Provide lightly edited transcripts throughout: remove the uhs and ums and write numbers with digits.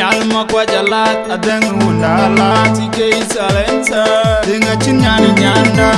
nyal makwa jalat adeng undala tike salenta dinga chinyani nyanda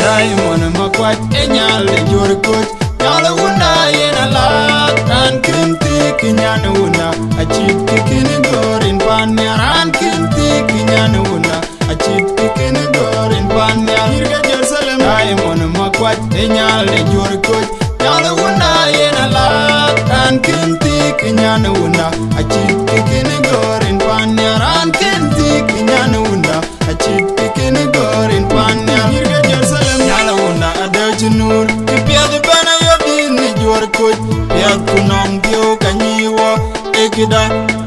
Diamond makwa enyal jor coach nyal unda yena lat an kinti kinyani unda achip kikini gorin panyaran kinti kinyani unda achip kikini gorin panyar irga Jerusalem Diamond makwa enyal jor coach nyal unda yena lat an kinti kinyani unda achip kikini gorin panyaran kinti kinyani unda achip kikini gorin panyar irga Jerusalem nyal unda adajunur kipiad bana yodini jor coach piad kunong bio kanyiwo ekida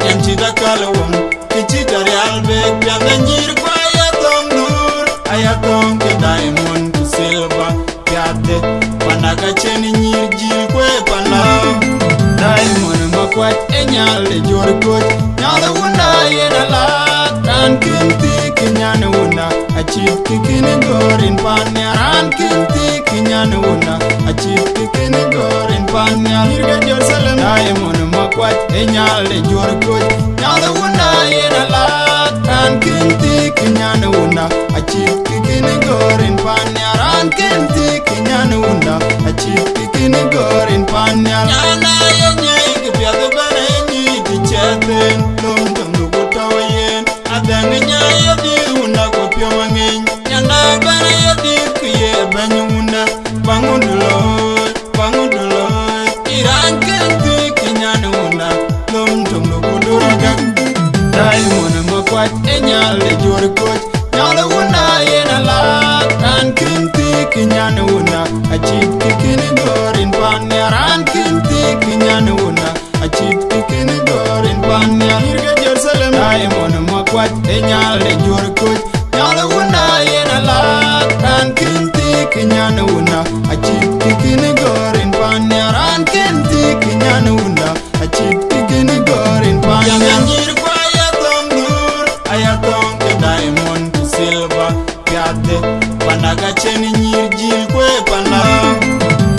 yanchida kalawam kichida realbe piad nyir kwa ayatong dur ayatong ke Diamond ku silva piade panaka cheni nyir jil kwe panaw Diamond makwat enyal jor coach nyal unda yena lat an kinti kinyane unda achip kikini gorin panyaran kinti kinyane unda achip kikini gorin panyar irga Jerusalem Diamond makwat enyal jor coach nyal unda yena lat an kinti kinyane unda achip kikini gorin panyaran kinti kinyane unda achip kikini gorin panyar nyana yenyai kipiado bana yenyi tichaten lomdom lukutawayen adang nyai yadir unda kopyo mangin nyana bana yadir kuye banyuna banguduloy iran kinti kinyane unda lomdom lukuduragak Diamond makwat enyal jor coach nyal unda yena lat an kinti kinyane unda achip kikini gorin panyaran kinti kinyane unda achip kikini gorin panyar irga Jerusalem Diamond makwat enyal jor coach nyal unda yena lat an kinti kinyane unda achip kikini gorin panyaran kinti kinyane unda achip kikini gorin panyar ayatong ke Diamond ku silva piade panaga cheni nyir jil kwe panaw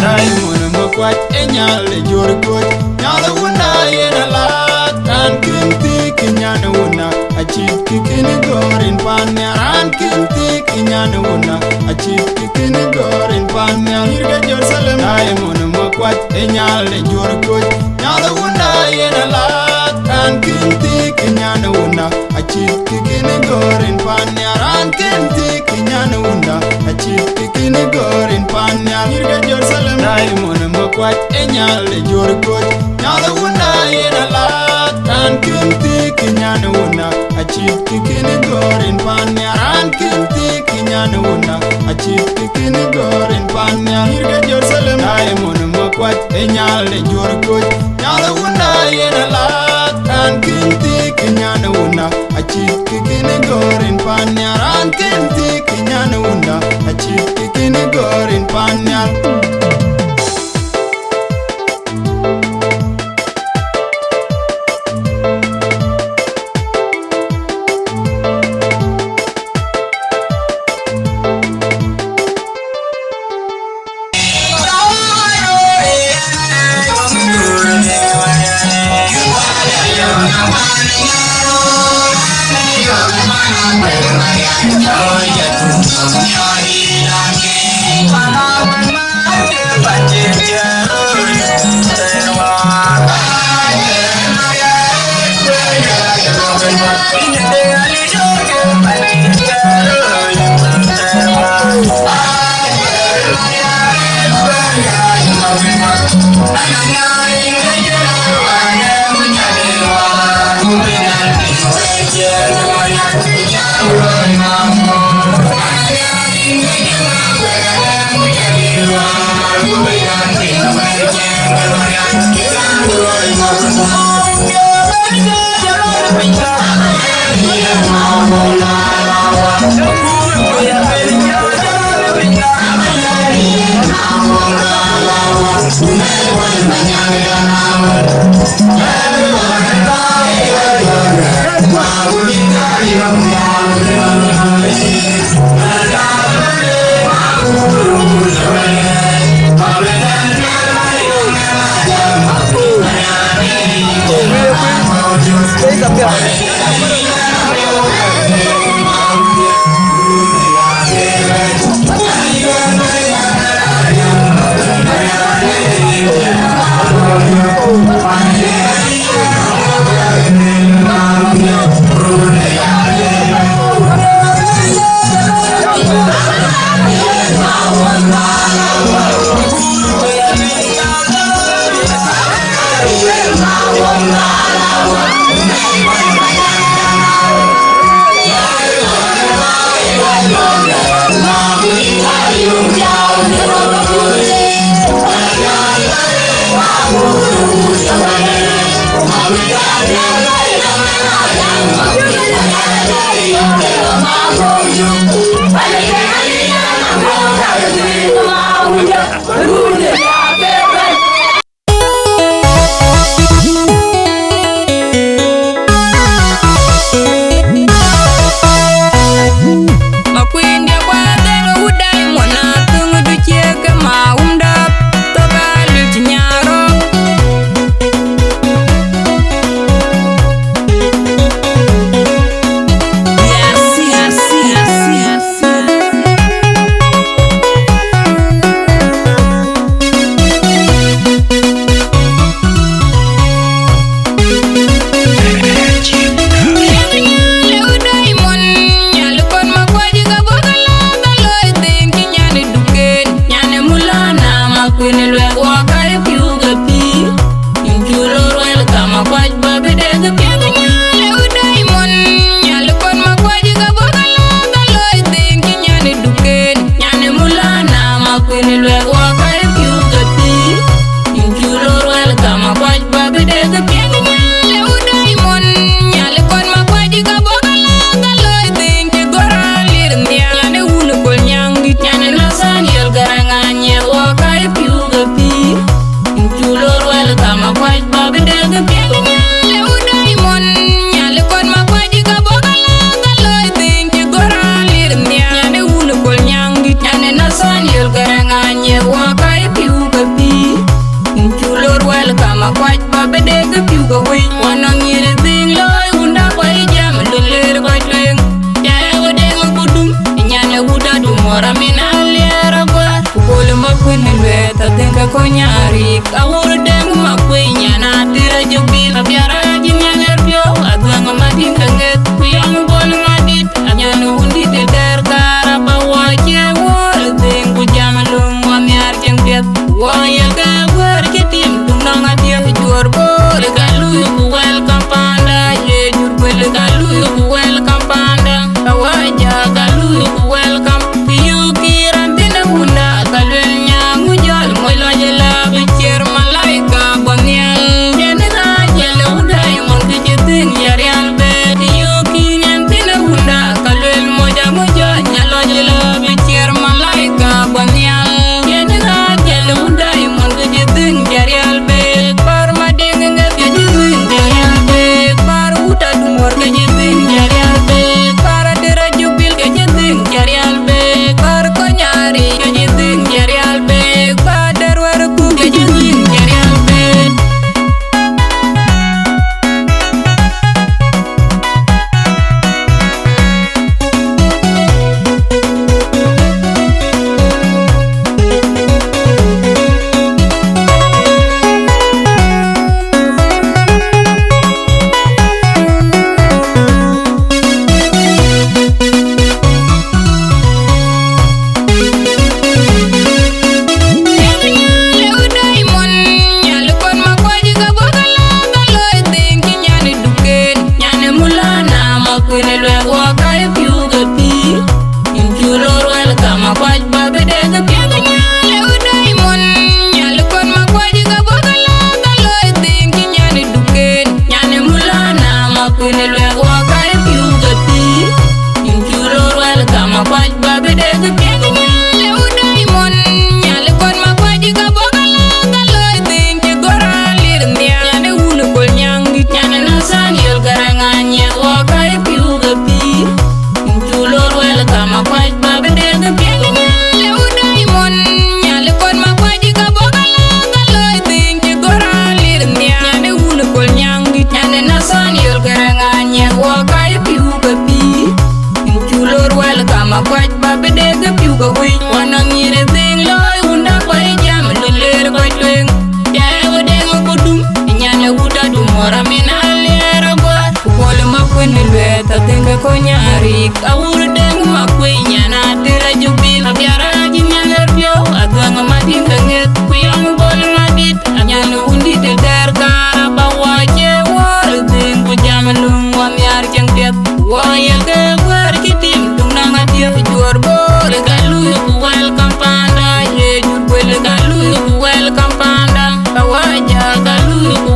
Diamond makwat enyal jor coach nyal unda yena lat an kinti kinyane unda achip kikini gorin panyaran kinti kinyane unda achip kikini gorin panyar irga Jerusalem Diamond makwat enyal jor coach nyal unda yena lat an kinti kinyane unda achip kikini gorin panyaran kinti kinyane unda achip kikini gorin panyar irga Jerusalem Diamond makwat enyal jor coach nyal unda yena lat an kinti kinyane unda achip kikini gorin panyaran kinti kinyane unda achip kikini gorin panyar irga Jerusalem Diamond makwat enyal jor coach nyal unda yena lat an kinti kinyane unda achip kikini gorin panyaran kinti kinyane unda achip kikini gorin panyar Konyari, kawur dem makwenya na tira jubil biara jinya nervio adwang madin kanget kuyang bol madit anyanu undi te der kara bawa cewol ding ku jamalum wa miar jengket wa ya ga wer ketim tunang adia juar bol galu ku welcome panda ye jur bel galu ku welcome panda kawaja galu ku welcome piu kiran tina hunda galel nyangu jal moilo jela bicer malaika bonial jenna jelo dai mon dijitin yarial be yu kinen tina hunda galel moja moja nyalo jela bicer malaika bonial jenna jelo dai mon dijitin yarial be par mading ngat dijitin yarial be par uta dumor dijitin yarial be par dera jubil dijitin yarial be par konyari dijitin yarial be padar warku dijitin yarial be Konyari, kawur dem makwenya na tira jubil biara jinya nervio adwang madin kanget kuyang bol madit anyanu undi te der kara bawa cewol ding ku jamalum wa miar jengket wa ya ga wer kitim tunang adia juar bol galu ku welcome panda ye jur bol galu ku welcome panda kawaja galu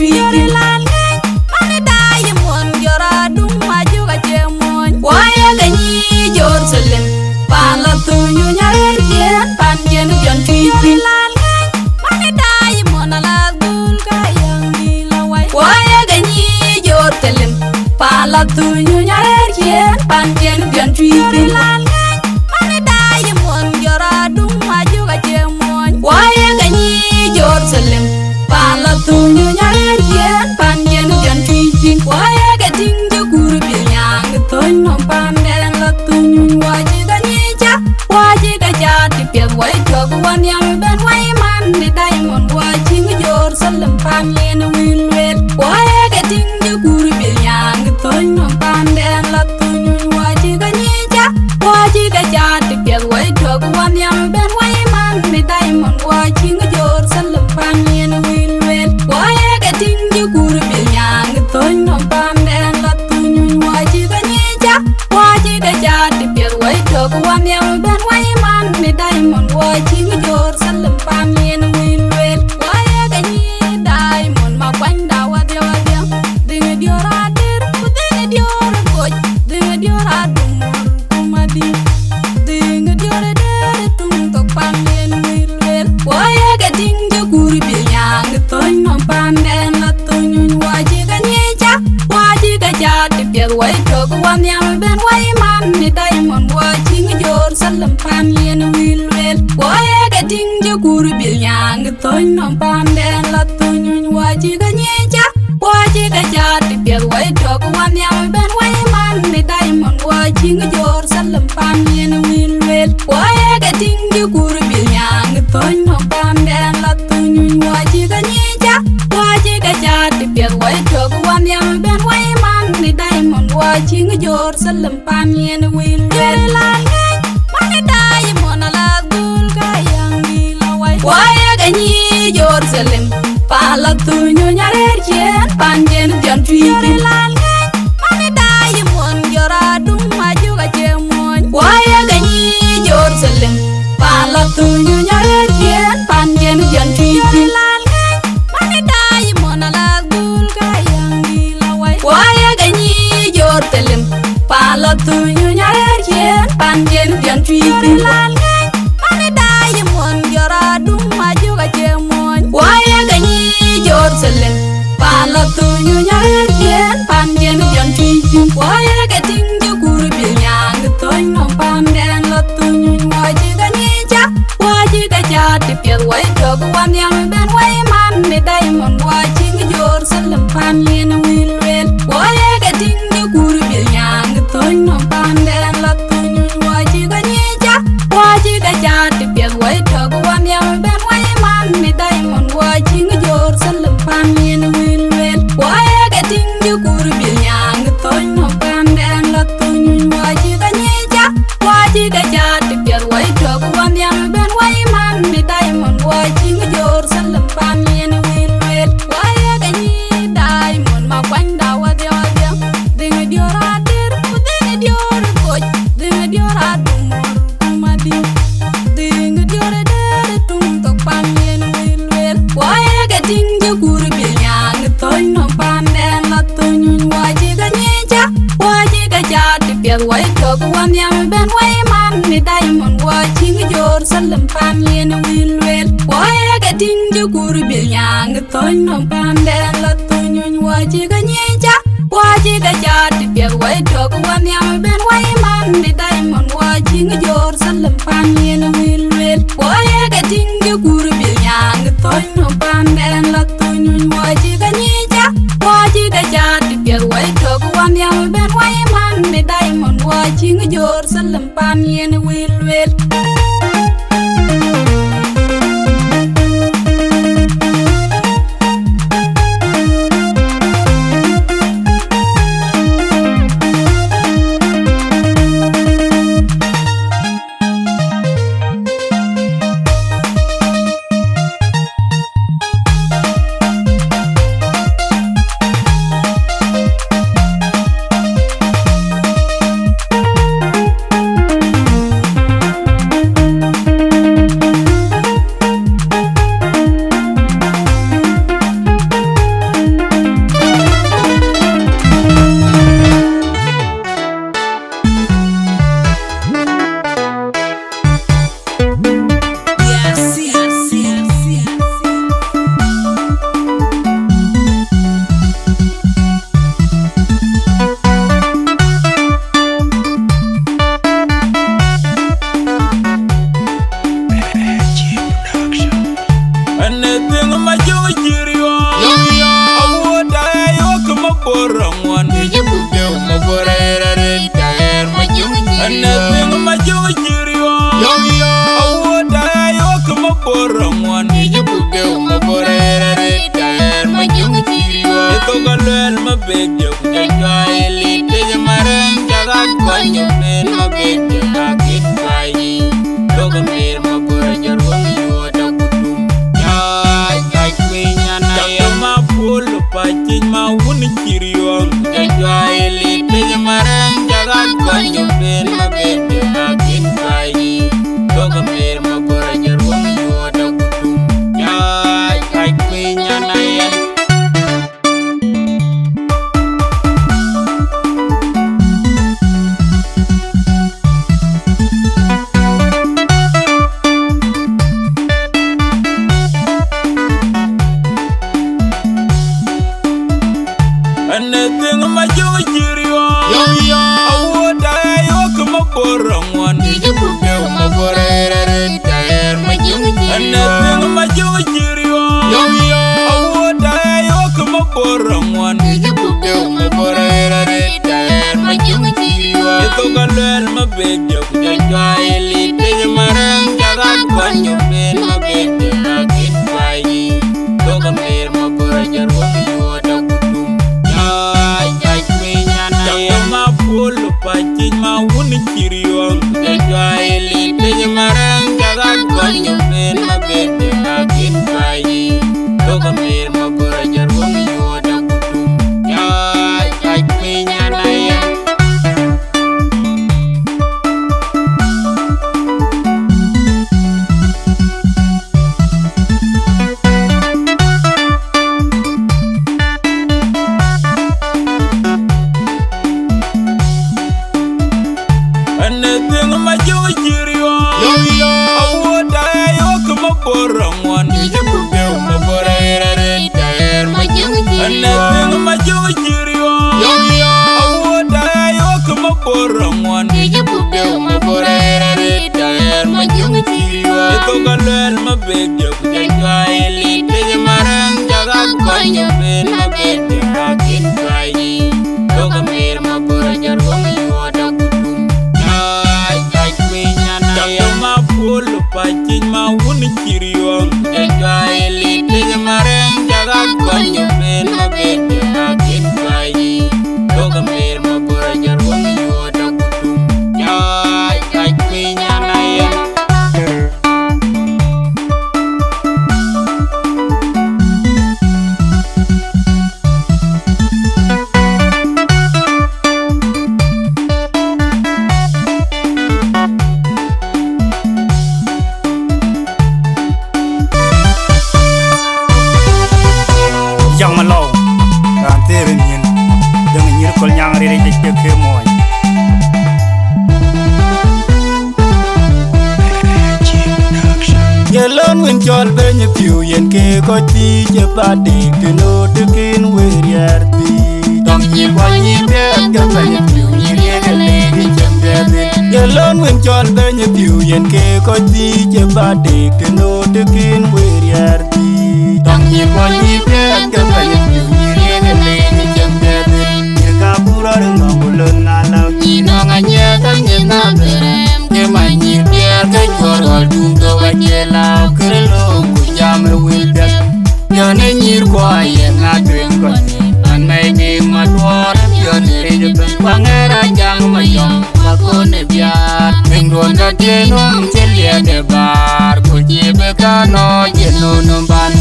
Yore lan ngai mani dai mon jora dum maju ga jemon. Waya ganyi Jerusalem pala tu nyu nyare yen pan yen jon tui. Yore lan ngai mani dai mon ala dul ga yang di lawai. Waya ganyi Jerusalem pala tu nyu nyare yen pan yen jon tui. Yore lan ngai mani dai mon jora dum maju ga jemon. Waya ganyi Jerusalem pala tu nyu nyare yen pan yen jon tui. Waya ga ting jo guru bil yang toy no pan den la tu nyu waji ga nija waji ga jati pye wai to wan yang ben wai man ni diamond waji ga Jerusalem pan yen wil wel. Waya ga ting jo guru bil yang toy no pan den la tu nyu waji ga nija waji ga jati pye wai to wan yang ben wai man ni diamond waji ga Jerusalem pan yen wil wel. Waya ga ting jo guru bil yang toy no pan den la tu nyu waji ga nija waji ga jati pye wai to wan yang ben wai man ni diamond waji ga Jerusalem pan yen wil wel. Waya ga ni diamond ma kwanda wadya wadya dinga diora dir dinga diora koj dinga diora dumur kumadi dinga diora der tum to pan yen wil wel. Waya ga dinga guru bil yang toy no pan den la tu nyu waji ga nija waji ga jati pye wai to wan yang ben wai man ni diamond waji ga Jerusalem pan yen wil wel. Waya ga dinga guru bil yang toy no pan den la tu nyu waji ga nija waji ga jati pye wai to wan yang ben wai man ni diamond waji ga Jerusalem pan yen wil wel. Waya ga dinga guru bil yang toy no pan den la tu nyu waji ga nija waji ga jati pye wai to wan yang ben wai man ni diamond waji ga Jerusalem pan yen wil wel. Lan ngai mani diamond ala dul ga yang di lawai. Waya ga ni Jerusalem pala tu nyu nyare yen pan yen jon tui. Lan ngai mani diamond jora dum maju ga jemon. Waya ga ni Jerusalem pala tu nyu nyare yen pan yen jon tui. Lan ngai mani diamond ala dul ga yang di lawai. Waya ga ni Jerusalem pala tu nyu nyare yen pan yen jon tui. Lan ngai mani diamond jora dum maju ga jemon. Waya ga ni Jerusalem pala tu nyu nyare yen pan yen jon tui. Waya ga ting jo guru bil yang toy no pan den la tu nyu waji ga nija waji ga jati pye wai to wan yang ben wai man ni diamond waji ga Jerusalem pan yen wil wel. Waya ga ting jo guru bil yang toy no pan den la tu nyu waji ga nija waji ga jati pye wai to wan yang ben wai man ni diamond waji ga Jerusalem pan yen wil wel. Waya ga ting jo guru bil yang toy no pan den la tu nyu waji ga nija waji ga jati pye wai to wan yang ben wai man ni diamond waji ga Jerusalem pan yen wil wel. Waya ga ni diamond ma kwanda wadya wadya dinga diora dir dinga diora koj dinga diora dumur kumadi dinga diora der tum to pan yen wil wel. Waya ga dinga guru bil yang toy no pan den la tu nyu waji ga nija waji ga jati pye wai to wan yang ben wai man ni diamond waji ga Jerusalem pan yen wil wel. Waya ga dinga guru bil yang toy no pan den la tu nyu waji ga nija waji ga jati pye wai to wan yang ben wai man ni diamond waji ga Jerusalem pan yen wil wel. Waya ga dinga guru bil yang toy no pan den la tu nyu waji ga nija waji ga jati pye wai to wan yang ben wai man ni diamond waji ga Jerusalem pan yen wil wel. Anything ma jo jirio yo yo awoda yo kuma borong wan you buge ma borere taer ma jo jirio to galel ma beg yo jaili te marang jaga konyo men ma beg jaga kit pai to ga mer ma borajor wang yo da kutum ya kai kwinya na ya ma pul pachin ma wun jirio jaili te marang jaga konyo men ma beg jaga kit pai to ga mer ma borajor wang yo da kutum ya kai kwinya na ya anything ma jo jirio yo yo awoda yo kuma borong wan you buge ma borere taer ma jo anything ma jo jirio yo yo awoda yo kuma borong wan you buge ma borere taer ma jo jirio to galel ma beg yo jaili te marang jaga konyo men ma beg jaga kit pai to ga mer ma borajor wang yo da kutum ma pul pachin ma wun jirio jaili te marang jaga konyo men ma beg jaga kit pai to ga mer ma borajor wang yo da kutum ya kai pinya na ya anything ma jo jirio yo yo awoda yo kuma borong wan you buge ma borere taer ma jo anything ma jo jirio yo yo awoda yo kuma borong wan you buge ma borere taer ma jo jirio to galel ma beg yo jaili te marang jaga konyo men ma beg jaga kit pai to ga mer ma borajor wang yo da kutum ma pul pachin ma wun jirio jaili te marang jaga konyo men ma beg jaga kit pai to ga mer ma borajor wang yo da kutum ya kai pinya na ya yang malo ran tere nyin dang nyir kol nyang re je ke moy yelon win jol benye piu yen ke ko ti je padi kino tukin wer ti dom yi wa yi be ke benye piu yi le ki jembe yelon win jol benye piu yen ke ko ti je padi kino tukin wer ti dom yi wa yi be ke benye piu yi le ki jembe ye ka pura ngulon na la ni no nganye tan ye na berem ke ma ni be ke jor dum to wa la krelo ku jam wil dak yo ne nyir ko ye na twen ko an mai ni ma dor yo ne re de bangera jang ma yom ba ko ne biat ning don da te no chelia de bar ku ji be ka no je no no ban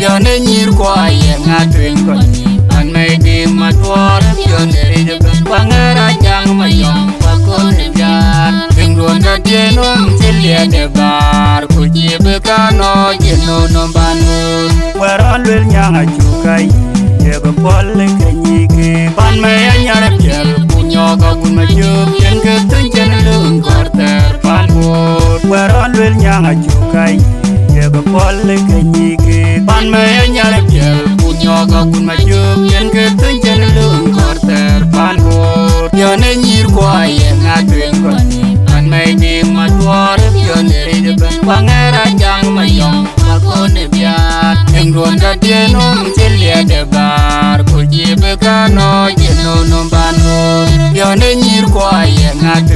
yo ne nyir ko ye na twen ko an mai ni ma dor yo ne re de bangera jang ma yom ba ko ne biat ning don da te no chelia de bar ku ji be ka no je no no ban waran wel nyang a chukai ye go pol ke ni ke ban me nyar piel punyo ka kun ma jup yen ke tun chen lung korter ban bo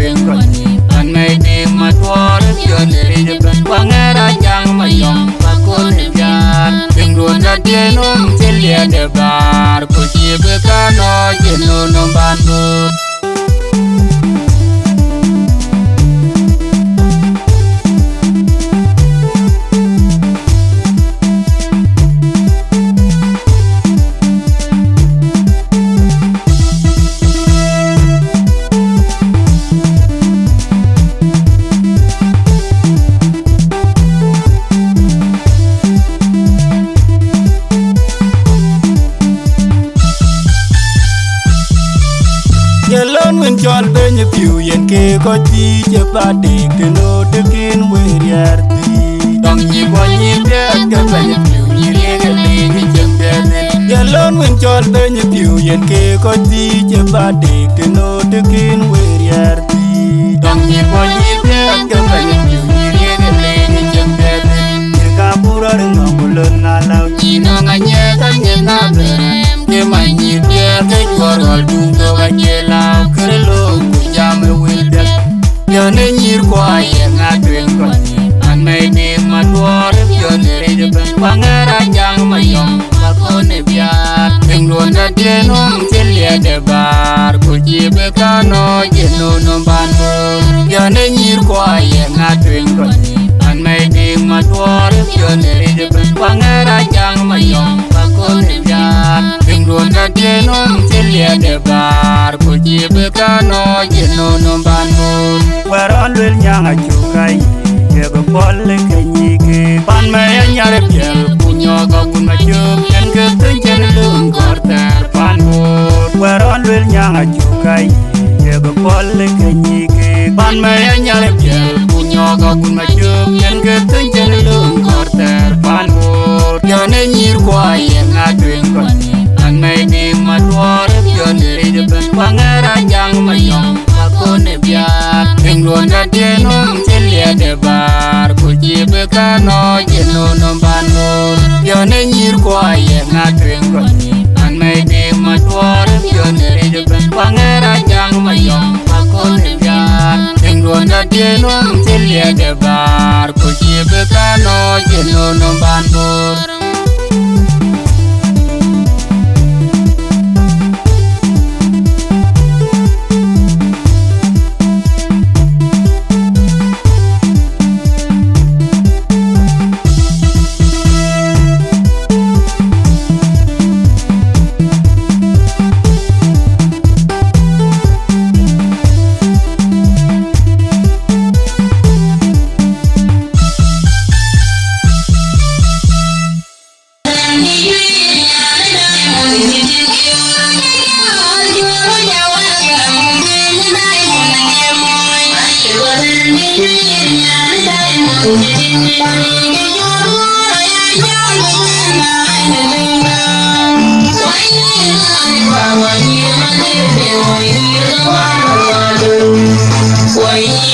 truyền còn anh mày đi mà thua rất gần để đi bên quang nghe ra chẳng mà yong và con nhà đừng luôn ra tiền ôm trên liền để bar cô chỉ biết cả nói chuyện nôm ban bơ When John Ben you view yen ke ko chi je ba de ke no de kin we yardi dong yi ko ni de ke ba you view ni re ke le ni jem de ne alone when John Ben you view yen ke ko chi je ba de ke no de kin we yardi dong yi ko ni de ke ba you view ni re ke le ni jem de ne ka pura ngom lo na lao ni no nga nye ta nye na be ke ma ni de ke ko ro dung to ga ye lao Yo ne nyir kwa ye nga tuen kon an me ni ma duor yo ne re de ben wangera jang ma yom ma ko ne bia eng luon da de no tel ye de bar ku ji be ka no ye no ban mo yo ne nyir kwa ye nga tuen kon an me ni ma duor yo ne re de ben wangera jang ma yom ma ko ne bia eng luon da de no tel ye de bar ku ji be ka no ye no ban mo Weron will nyang a chukai ye go polle kenyi ke pan me nyare piel punyo go kun ma chuk en ke tenjen lung korter pan mur Weron will nyang a chukai ye go polle kenyi ke pan me nyare piel punyo go kun ma chuk en ke tenjen lung korter pan mur yo ne nyir kwa ye nga tuen kon an me ni ma duor yo ne re de ben wangera jang ma yom ma ko ne bia eng luon da de no tel ye de bar ku ji be ka no je no ban no yo ne nyir kwa ye nga tuen kon an me ni ma duor yo ne re de ben wangera jang ma yom ma ko ne bia eng luon da de no tel ye de bar ku ji be ka no je no ban no Why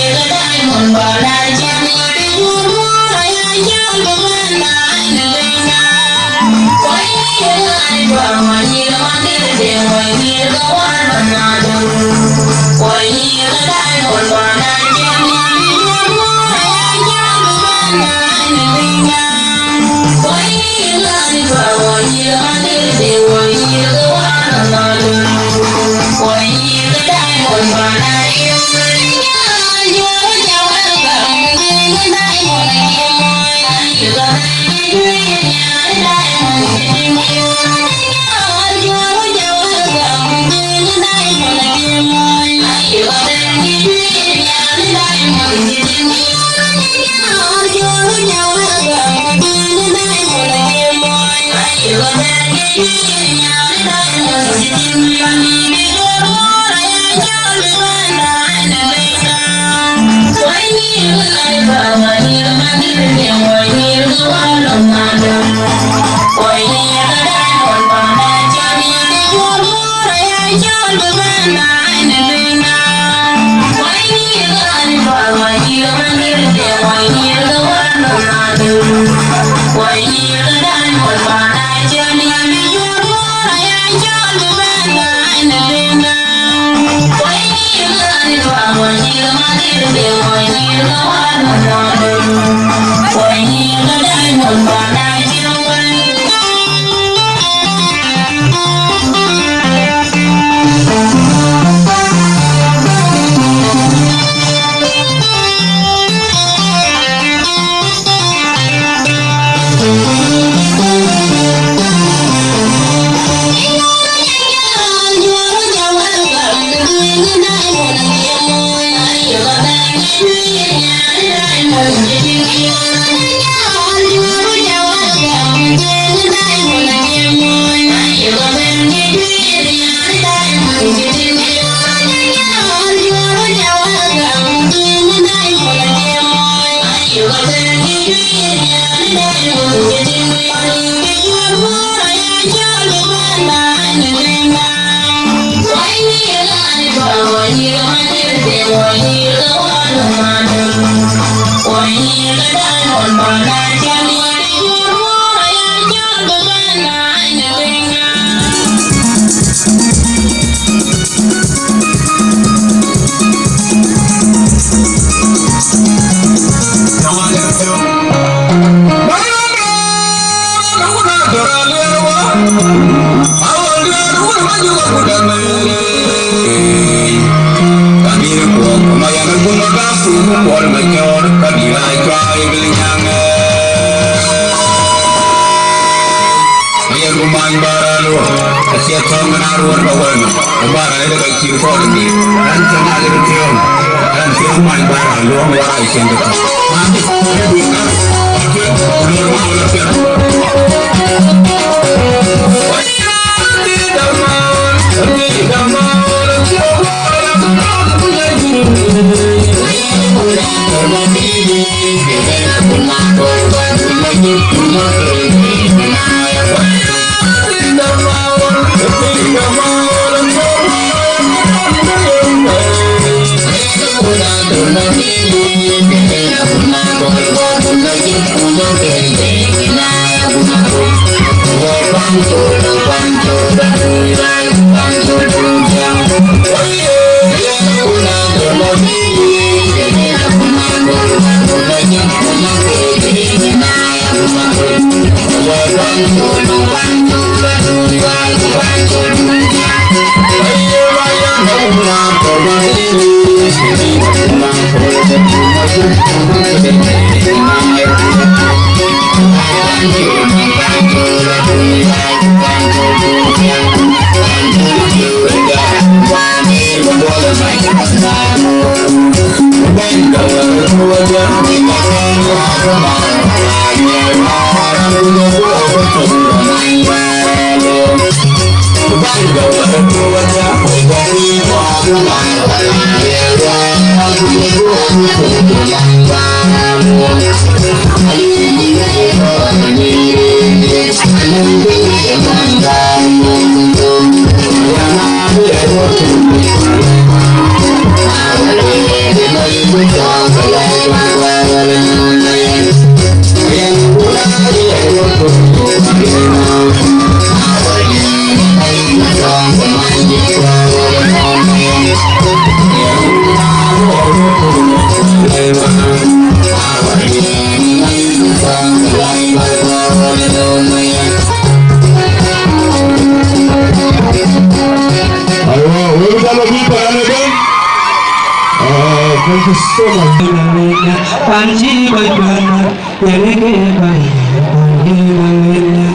Panji bajana, yeleke bayi, panji bajana.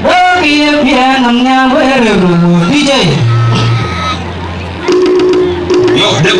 Bagi piano nyawere DJ. Yo, the